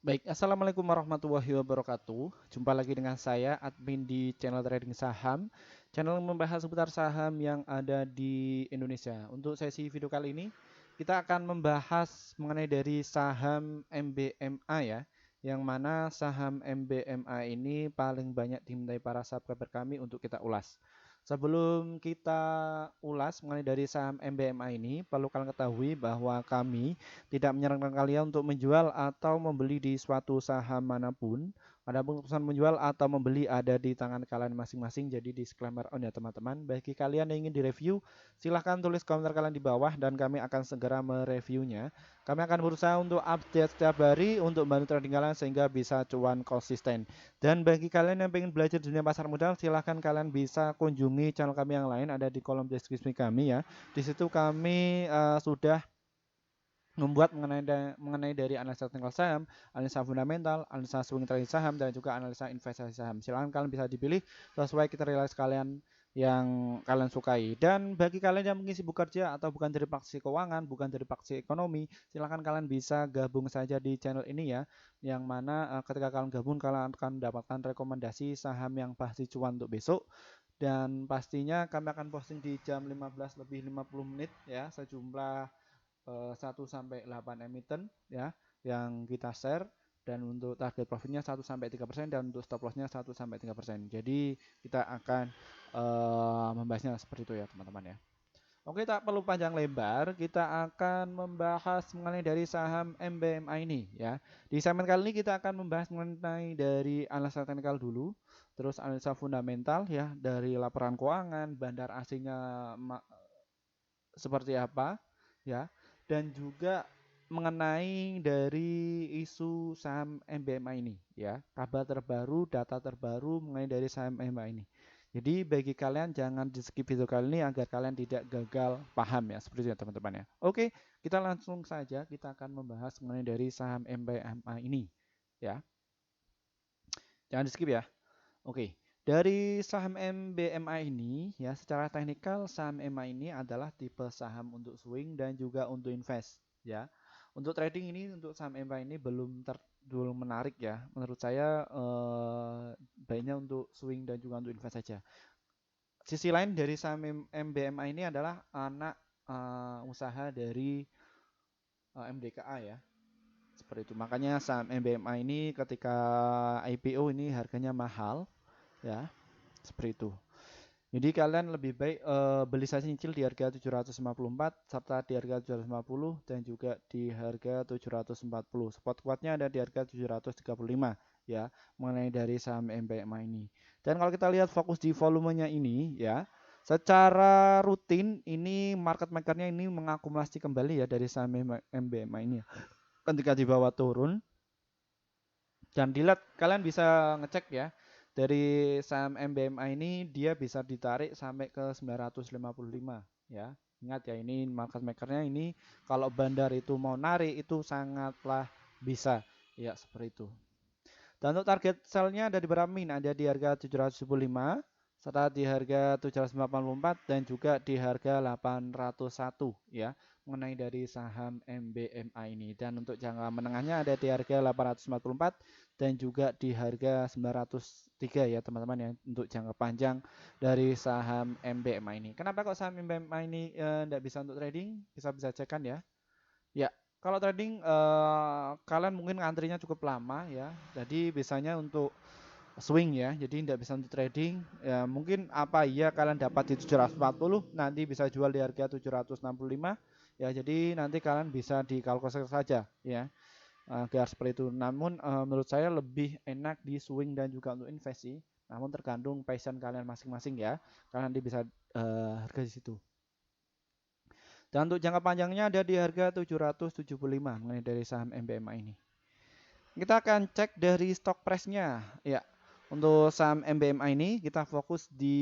Baik, Assalamualaikum warahmatullahi wabarakatuh. Jumpa lagi dengan saya, admin di channel trading saham. Channel yang membahas seputar saham yang ada di Indonesia. Untuk sesi video kali ini, kita akan membahas mengenai dari saham MBMA ya. Yang mana saham MBMA ini paling banyak dimintai para subscriber kami untuk kita ulas. Sebelum kita ulas mengenai dari saham MBMA ini, perlu kalian ketahui bahwa kami tidak menyarankan kalian untuk menjual atau membeli di suatu saham manapun. Adapun keputusan menjual atau membeli ada di tangan kalian masing-masing. Jadi disclaimer on ya teman-teman. Bagi kalian yang ingin direview, silahkan tulis komentar kalian di bawah dan kami akan segera mereviewnya. Kami akan berusaha untuk update setiap hari untuk membantu trading kalian sehingga bisa cuan konsisten. Dan bagi kalian yang ingin belajar dunia pasar modal, silahkan kalian bisa kunjungi channel kami yang lain ada di kolom deskripsi kami ya. Di situ kami sudah membuat mengenai dari analisa teknikal saham, analisa fundamental, analisa swing trading saham, dan juga analisa investasi saham. Silakan kalian bisa dipilih sesuai kriteria kalian yang kalian sukai. Dan bagi kalian yang mungkin sibuk kerja atau bukan dari praktisi keuangan, bukan dari praktisi ekonomi, silakan kalian bisa gabung saja di channel ini ya. Yang mana ketika kalian gabung, kalian akan mendapatkan rekomendasi saham yang pasti cuan untuk besok. Dan pastinya kami akan posting di jam 15 lebih 50 menit ya, sejumlah 1 sampai 8 emiten ya yang kita share, dan untuk target profitnya 1 sampai 3% dan untuk stop lossnya 1 sampai 3%. Jadi kita akan membahasnya seperti itu ya teman-teman ya. Oke, tak perlu panjang lebar, kita akan membahas mengenai dari saham MBMA ini ya. Di segmen kali ini kita akan membahas mengenai dari analisa teknikal dulu, terus analisa fundamental ya, dari laporan keuangan, bandar asingnya seperti apa ya, dan juga mengenai dari isu saham MBMA ini ya, kabar terbaru, data terbaru mengenai dari saham MBMA ini. Jadi bagi kalian jangan di skip video kali ini agar kalian tidak gagal paham ya, seperti itu ya teman-teman ya. Oke, kita langsung saja, kita akan membahas mengenai dari saham MBMA ini ya. Jangan di skip ya. Oke, dari saham MBMA ini ya, secara teknikal saham MA ini adalah tipe saham untuk swing dan juga untuk invest ya. Untuk trading ini, untuk saham MA ini belum menarik ya. Menurut saya baiknya untuk swing dan juga untuk invest saja. Sisi lain dari saham MBMA ini adalah anak usaha dari MDKA ya. Seperti itu. Makanya saham MBMA ini ketika IPO ini harganya mahal ya. Seperti itu. Jadi kalian lebih baik beli saja nyicil di harga 754 serta di harga 750 dan juga di harga 740. Spot kuatnya ada di harga 735 ya, mengenai dari saham MBMA ini. Dan kalau kita lihat fokus di volumenya ini ya, secara rutin ini market makernya ini mengakumulasi kembali ya dari saham MBMA ini ya. Ketika di bawah turun dan dilihat, kalian bisa ngecek ya, dari saham MBMA ini dia bisa ditarik sampai ke 955 ya. Ingat ya, ini market makernya ini kalau bandar itu mau narik itu sangatlah bisa ya, seperti itu. Dan untuk target sellnya ada di berapa min? Ada di harga 775, serta di harga 784 dan juga di harga 801 ya, mengenai dari saham MBMA ini. Dan untuk jangka menengahnya ada di harga 844 dan juga di harga 903 ya teman-teman ya, untuk jangka panjang dari saham MBMA ini. Kenapa kok saham MBMA ini tidak bisa untuk trading? Bisa cekkan ya. Ya, kalau trading kalian mungkin ngantrinya cukup lama ya. Jadi biasanya untuk swing ya. Jadi tidak bisa untuk trading. Ya, mungkin apa iya kalian dapat di 740 nanti bisa jual di harga 765 ya. Jadi nanti kalian bisa dikalkulasi saja ya. Agar seperti itu. Namun menurut saya lebih enak di swing dan juga untuk investasi. Namun tergantung passion kalian masing-masing ya. Kalian nanti bisa harga di situ. Dan untuk jangka panjangnya ada di harga 775 mengenai dari saham MBMA ini. Kita akan cek dari stock price-nya. Ya, untuk saham MBMA ini kita fokus di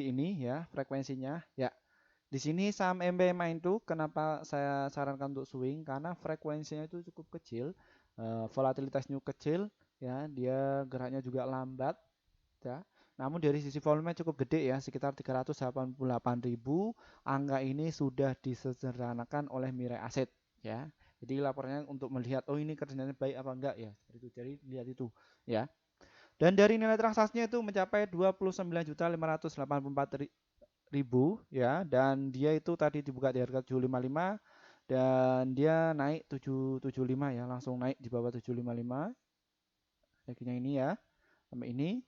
ini ya, frekuensinya. Ya, di sini saham MBMA itu kenapa saya sarankan untuk swing, karena frekuensinya itu cukup kecil, volatilitasnya kecil, ya, dia geraknya juga lambat, ya. Namun dari sisi volume cukup gede ya, sekitar 388.000. Angka ini sudah disederhanakan oleh Mirai Asset ya. Jadi laporannya untuk melihat oh ini kerjanya baik apa enggak ya. Seperti itu. Jadi lihat itu ya. Dan dari nilai transaksinya itu mencapai 29.584.000 ya, dan dia itu tadi dibuka di harga 755 dan dia naik 775 ya, langsung naik di bawah 755 akhirnya ini ya sampai ini,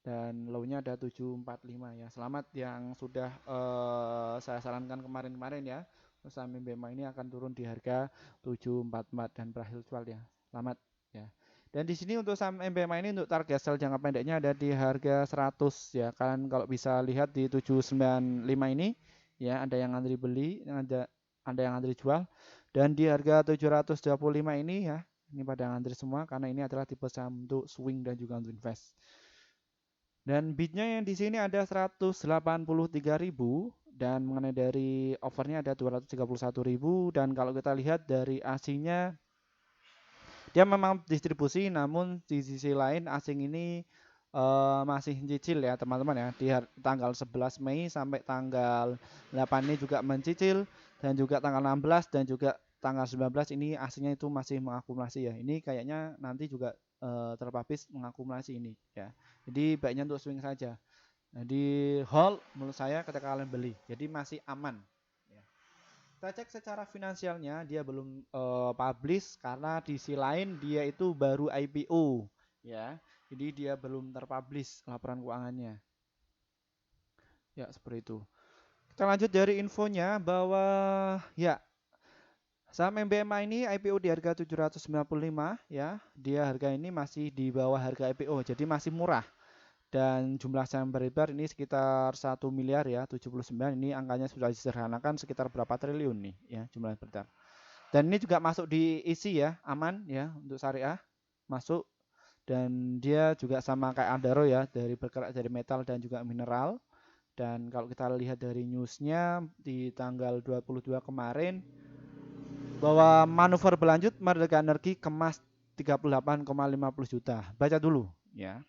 dan low-nya ada 745 ya. Selamat yang sudah saya sarankan kemarin-kemarin ya. Saham MBMA ini akan turun di harga 744 dan berakhir jual ya. Selamat ya. Dan di sini untuk saham MBMA ini untuk target sell jangka pendeknya ada di harga 100 ya. Kalian kalau bisa lihat di 795 ini ya, ada yang antri beli, ada yang antri jual, dan di harga 725 ini ya, ini pada ngantri semua karena ini adalah tipe saham untuk swing dan juga untuk invest. Dan bidnya yang di sini ada 183.000 dan mengenai dari overnya ada 231.000, dan kalau kita lihat dari asingnya dia memang distribusi, namun di sisi lain asing ini masih cicil ya teman-teman ya, di tanggal 11 Mei sampai tanggal 8 ini juga mencicil, dan juga tanggal 16 dan juga tanggal 19 ini asingnya itu masih mengakumulasi ya. Ini kayaknya nanti juga terpapis mengakumulasi ini ya. Jadi baiknya untuk swing saja. Jadi hold menurut saya ketika kalian beli. Jadi masih aman. Ya. Kita cek secara finansialnya dia belum publish karena di sisi lain dia itu baru IPO ya. Jadi dia belum terpublish laporan keuangannya. Ya seperti itu. Kita lanjut dari infonya bahwa ya saham MBMA ini IPO di harga 795 ya. Dia harga ini masih di bawah harga IPO, jadi masih murah. Dan jumlah saham beredar ini sekitar 1 miliar ya, 79. Ini angkanya sudah disederhanakan sekitar berapa triliun nih ya jumlah beredar. Dan ini juga masuk di isi ya, aman ya untuk syariah masuk, dan dia juga sama kayak Andaro ya, dari bergerak dari metal dan juga mineral. Dan kalau kita lihat dari newsnya di tanggal 22 kemarin bahwa manuver berlanjut Merdeka Energi kemas 38,50 juta. Baca dulu ya.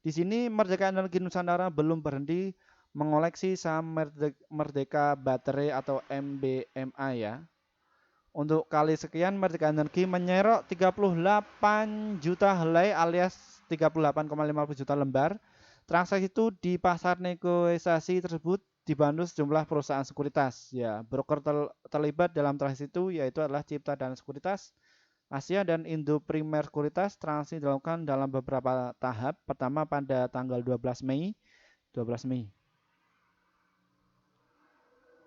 Di sini Merdeka Energi Nusantara belum berhenti mengoleksi saham Merdeka Baterai atau MBMA ya. Untuk kali sekian Merdeka Energi menyerok 38 juta helai alias 38,50 juta lembar. Transaksi itu di pasar negosiasi tersebut dibantu sejumlah perusahaan sekuritas. Ya, broker terlibat dalam transaksi itu yaitu adalah Cipta dan Sekuritas Asia dan Indo Primer Sekuritas. Transaksi dilakukan dalam beberapa tahap. Pertama pada tanggal 12 Mei. 12 Mei.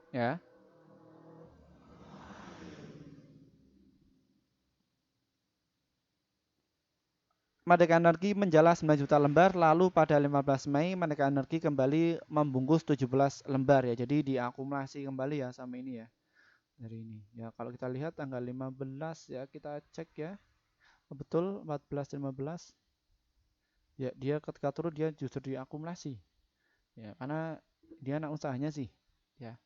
Ya. Merdeka Energi menjala 9 juta lembar, lalu pada 15 Mei Merdeka Energi kembali membungkus 17 lembar ya. Jadi diakumulasi kembali ya sama ini ya. Dari ini. Ya, kalau kita lihat tanggal 15 ya, kita cek ya. Betul 14 15. Ya, dia ketika turun dia justru diakumulasi. Ya, karena dia anak usahanya sih, ya.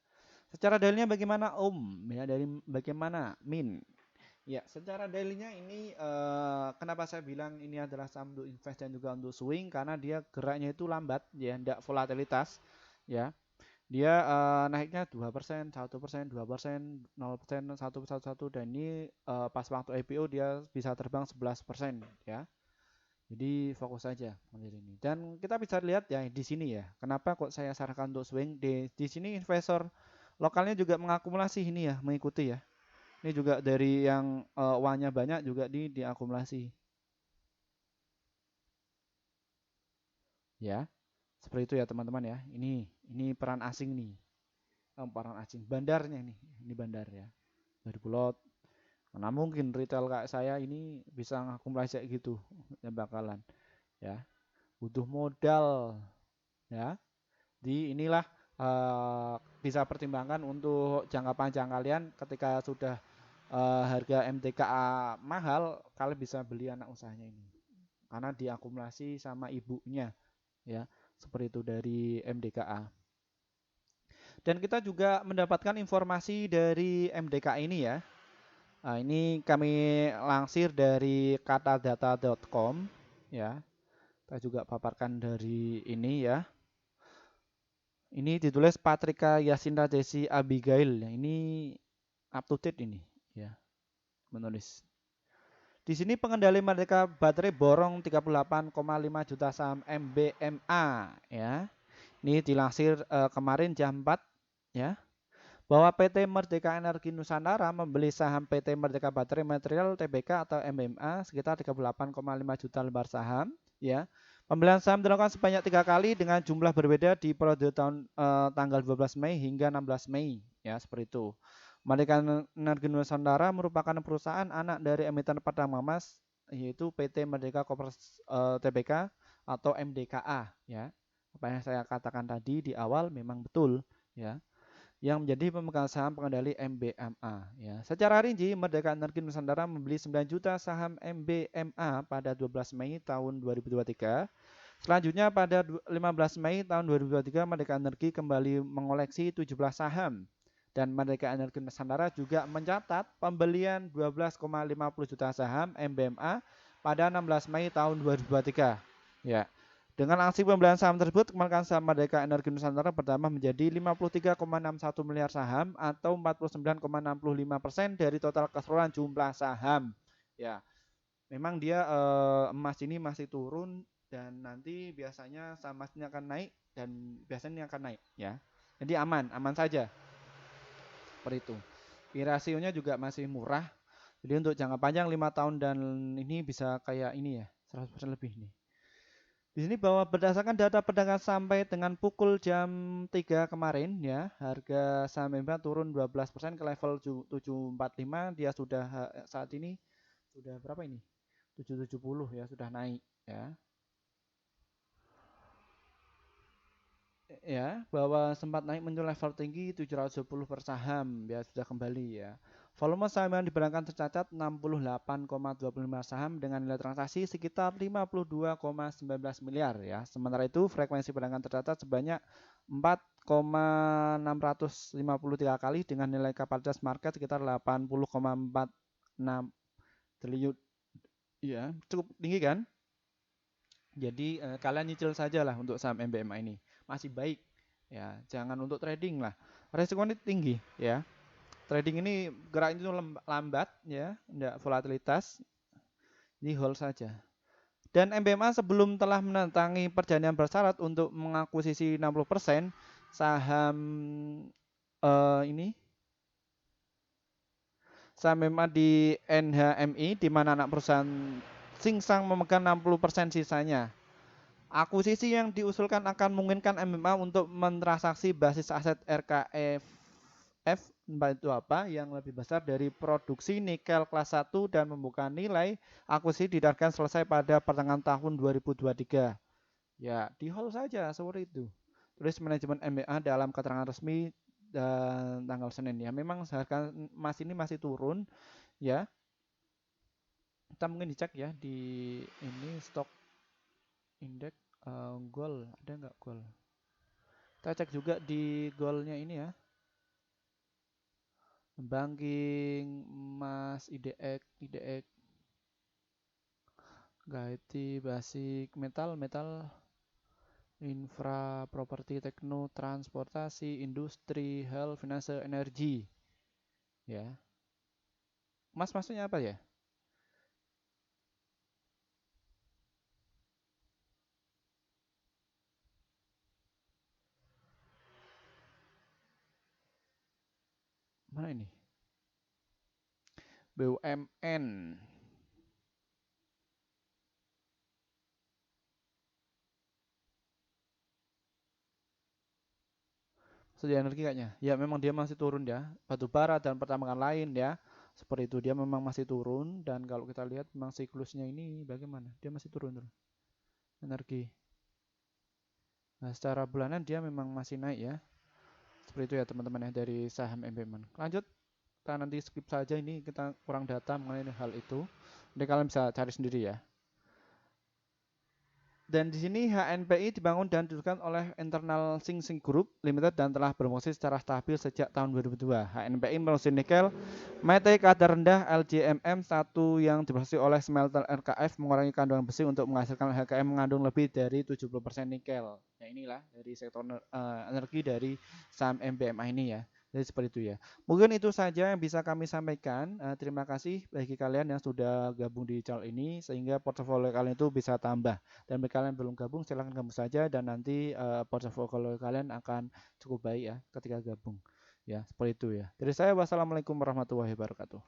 Secara dalilnya bagaimana Om? Ya, dari bagaimana Min? Ya, secara daily-nya ini kenapa saya bilang ini adalah saham untuk invest dan juga untuk swing, karena dia geraknya itu lambat ya, tidak volatilitas ya. Dia naiknya 2%, 1%, 2%, 0%, 1%, dan ini pas waktu IPO dia bisa terbang 11% ya. Jadi fokus saja mengenai ini. Dan kita bisa lihat ya di sini ya. Kenapa kok saya sarankan untuk swing? Di sini investor lokalnya juga mengakumulasi ini ya, mengikuti ya. Ini juga dari yang uangnya banyak juga diakumulasi. Ya, seperti itu ya teman-teman ya. Ini peran asing nih. Peran asing. Bandarnya ini bandar ya. Dari Bulog. Mana mungkin retail kayak saya ini bisa ngakumulasi kayak gitu. Ya bakalan ya. Butuh modal ya. Di inilah bisa pertimbangkan untuk jangka panjang kalian ketika sudah harga MTKA mahal, kalian bisa beli anak usahanya ini karena diakumulasi sama ibunya ya, seperti itu dari MDKA. Dan kita juga mendapatkan informasi dari MDKA ini ya. Nah, ini kami lansir dari katadata.com ya. Kita juga paparkan dari ini ya. Ini ditulis Patrika Yasinta Desi Abigail. Ini up to date ini ya. menulis. Di sini pengendali Merdeka Baterai borong 38,5 juta saham MBMA ya. Ini dilansir kemarin jam 4 ya. Bahwa PT Merdeka Energi Nusantara membeli saham PT Merdeka Baterai Material Tbk atau MBMA sekitar 38,5 juta lembar saham ya. Pembelian saham dilakukan sebanyak 3 kali dengan jumlah berbeda di periode tanggal 12 Mei hingga 16 Mei ya, seperti itu. Merdeka Energi Nusantara merupakan perusahaan anak dari emiten pertama emas yaitu PT Merdeka Koperasi Tbk atau MDKA ya. Apa yang saya katakan tadi di awal memang betul ya, yang menjadi pemegang saham pengendali MBMA ya. Secara rinci, Merdeka Energi Nusantara membeli 9 juta saham MBMA pada 12 Mei tahun 2023. Selanjutnya pada 15 Mei tahun 2023 Merdeka Energi kembali mengoleksi 17 saham. Dan Merdeka Energi Nusantara juga mencatat pembelian 12,50 juta saham MBMA pada 16 Mei tahun 2023. Ya. Dengan aksi pembelian saham tersebut, kemungkinan saham Merdeka Energi Nusantara bertambah menjadi 53,61 miliar saham atau 49,65% dari total keseluruhan jumlah saham. Ya, memang dia emas ini masih turun dan nanti biasanya saham emas ini akan naik dan biasanya ini akan naik ya. Jadi aman saja. Seperti itu. Rasionya juga masih murah. Jadi untuk jangka panjang 5 tahun dan ini bisa kayak ini ya, 100% lebih nih. Di sini bahwa berdasarkan data perdagangan sampai dengan pukul jam 3 kemarin ya, harga saham MBA turun 12% ke level 745. Dia sudah saat ini sudah berapa ini? 770 ya, sudah naik ya. Ya, bahwa sempat naik menuju level tinggi 710 per saham, ya sudah kembali ya. Volume saham yang diberangkat tercatat 68,25 saham dengan nilai transaksi sekitar 52,19 miliar ya. Sementara itu frekuensi perdagangan tercatat sebanyak 4,653 kali dengan nilai kapasitas market sekitar 80,46 triliun. Ya, cukup tinggi kan? Jadi kalian nyicil saja lah untuk saham MBMA ini, masih baik ya, jangan untuk trading lah, resikonya tinggi ya. Trading ini gerak itu lambat ya, enggak volatilitas, jadi hold saja. Dan MBMA sebelum telah menantangi perjanjian bersyarat untuk mengakuisisi 60% saham ini saham MBMA di NHMI di mana anak perusahaan Singsang memegang 60% sisanya. Akuisisi yang diusulkan akan memungkinkan MBMA untuk mentransaksi basis aset RKEF itu apa yang lebih besar dari produksi nikel kelas 1 dan membuka nilai akuisisi ditargetkan selesai pada pertengahan tahun 2023. Ya, di hold saja seperti itu. Tulis manajemen MBA dalam keterangan resmi dan tanggal Senin ya. Memang harga emas ini masih turun ya. Kita mungkin dicek ya di ini stok indeks gold, ada nggak gold? Kita cek juga di goldnya ini ya. Banking, emas, IDX, Gaiti, basic, metal, infra, properti, tekno, transportasi, industri, health, finance, energi. Ya. Emas maksudnya apa ya? Mana ini? BUMN. Sedia energi kayaknya. Ya memang dia masih turun ya. Batu bara dan pertambangan lain ya. Seperti itu dia memang masih turun dan kalau kita lihat memang siklusnya ini bagaimana? Dia masih turun terus. Energi. Nah, secara bulanan dia memang masih naik ya. Seperti itu ya teman-teman ya dari saham MBMA. Lanjut, kita nanti skip saja ini, kita kurang data mengenai hal itu. Jadi kalian bisa cari sendiri ya. Dan di sini HNPI dibangun dan didirikan oleh internal Sing Sing Group Limited dan telah berfungsi secara stabil sejak tahun 2002. HNPI produksi nikel, mete kadar rendah LGMM1 yang diproduksi oleh smelter RKF mengurangi kandungan besi untuk menghasilkan HKM mengandung lebih dari 70% nikel. Ya inilah dari sektor energi dari saham MBMA ini ya. Jadi seperti itu ya. Mungkin itu saja yang bisa kami sampaikan. Terima kasih bagi kalian yang sudah gabung di channel ini sehingga portofolio kalian itu bisa tambah. Dan bagi kalian yang belum gabung silahkan gabung saja dan nanti portofolio kalian akan cukup baik ya ketika gabung. Ya, seperti itu ya. Dari saya wassalamualaikum warahmatullahi wabarakatuh.